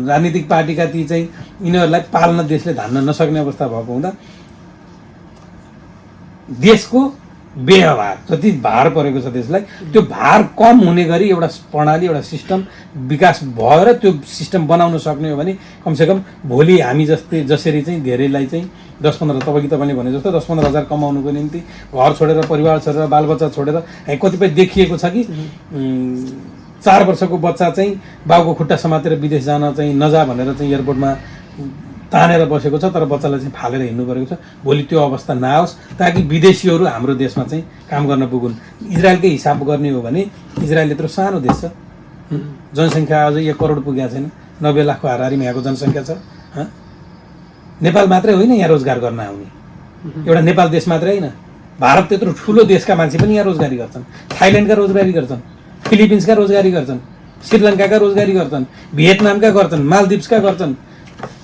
Speaker 1: राजनीतिक पार्टीका ती चाहिँ यिनीहरूलाई पाल्न देशले धान्न नसक्ने अवस्था भएको हुँदा देशको व्यवहार जति भार परेको छ देशलाई, त्यो भार कम हुने गरी एउटा प्रणाली, एउटा सिस्टम विकास भएर त्यो सिस्टम बनाउन सक्ने हो भने कमसेकम भोलि हामी जसरी चाहिँ धेरैलाई चाहिँ 10-15 तपाईँले भने जस्तो 10-15 हजार कमाउनुको निम्ति घर छोडेर, परिवार छोडेर, बालबच्चा छोडेर, कतिपय देखिएको छ कि 4 वर्षको बच्चा चाहिँ बाउको खुट्टा समातेर विदेश जान चाहिँ नजा भनेर चाहिँ एयरपोर्टमा तानेर बसेको छ, तर बच्चालाई चाहिँ फालेर हिँड्नु परेको छ। भोलि त्यो अवस्था नआओस्, ताकि विदेशीहरू हाम्रो देशमा चाहिँ काम गर्न पुगुन्। इजरायलकै हिसाब गर्ने हो भने इजरायल यत्रो सानो देश छ, जनसङ्ख्या अझै 1 करोड पुगेको छैन, 90 लाखको हाराहारीमा यहाँको जनसङ्ख्या छ। नेपाल मात्रै होइन यहाँ रोजगार गर्न आउने, एउटा नेपाल देश मात्रै होइन, भारत त्यत्रो ठुलो देशका मान्छे पनि यहाँ रोजगारी गर्छन्, थाइल्यान्डका रोजगारी गर्छन्, फिलिपिन्सका रोजगारी गर्छन्, श्रीलङ्काका रोजगारी गर्छन्, भियतनामका गर्छन्, मालदिप्सका गर्छन्,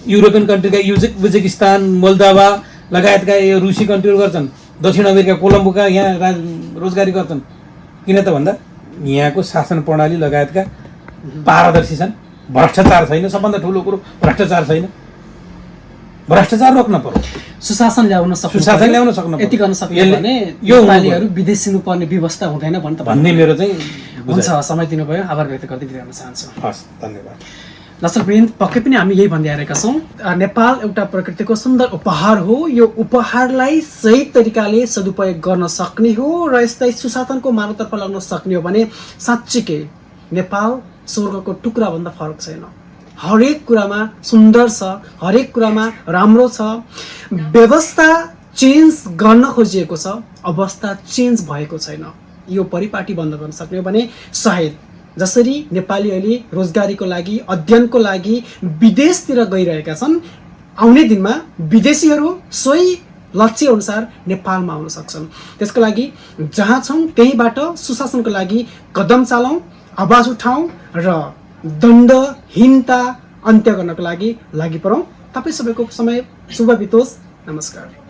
Speaker 1: युरोपियन कन्ट्रीका उज्बेकिस्तान, मोल्दोभा लगायतका यो रुसी कन्ट्रीहरू गर्छन्, दक्षिण अमेरिका कोलम्बोका यहाँ रोजगारी गर्छन्। किन त भन्दा यहाँको शासन प्रणाली लगायतका पारदर्शी छन्, भ्रष्टाचार छैन। सबभन्दा ठुलो कुरो भ्रष्टाचार छैन। भ्रष्टाचार रोक्न पर्यो,
Speaker 2: सुशासन ल्याउन सक्नु, यति गर्न सक्यो भने यो नेपालीहरू विदेशिनु पर्ने व्यवस्था हुँदैन भन्ने
Speaker 1: मेरो चाहिँ
Speaker 2: हुन्छ। समय दिनुभयो, आभार व्यक्त गर्दै बिदा गर्न चाहन्छु।
Speaker 1: हस्, धन्यवाद।
Speaker 2: दर्शकवृन्द, पक्कै पनि हामी यही भन्दै आएका छौँ, नेपाल एउटा प्रकृतिको सुन्दर उपहार हो। यो उपहारलाई सही तरिकाले सदुपयोग गर्न सक्ने हो र यस्तै सुशासनको मार्गतर्फ लाग्न सक्ने हो भने साँच्चीकै नेपाल स्वर्गको टुक्राभन्दा फरक छैन। हरेक कुरामा सुन्दर छ, हरेक कुरामा राम्रो छ। व्यवस्था चेन्ज गर्न खोजिएको छ, अवस्था चेन्ज भएको छैन। यो परिपाटी बन्द गर्न सक्ने हो भने सायद जसरी नेपालीहरूले रोजगारीको लागि, अध्ययनको लागि विदेशतिर गइरहेका छन्, आउने दिनमा विदेशीहरू सोही लक्ष्य अनुसार नेपालमा आउन सक्छन्। त्यसको लागि जहाँ छौँ त्यहीँबाट सुशासनको लागि कदम चालौँ, आवाज उठाउँ र दण्डहीनता अन्त्य गर्नको लागि लागि परौँ। तपाईँ सबैको समय शुभ बितोस्। नमस्कार।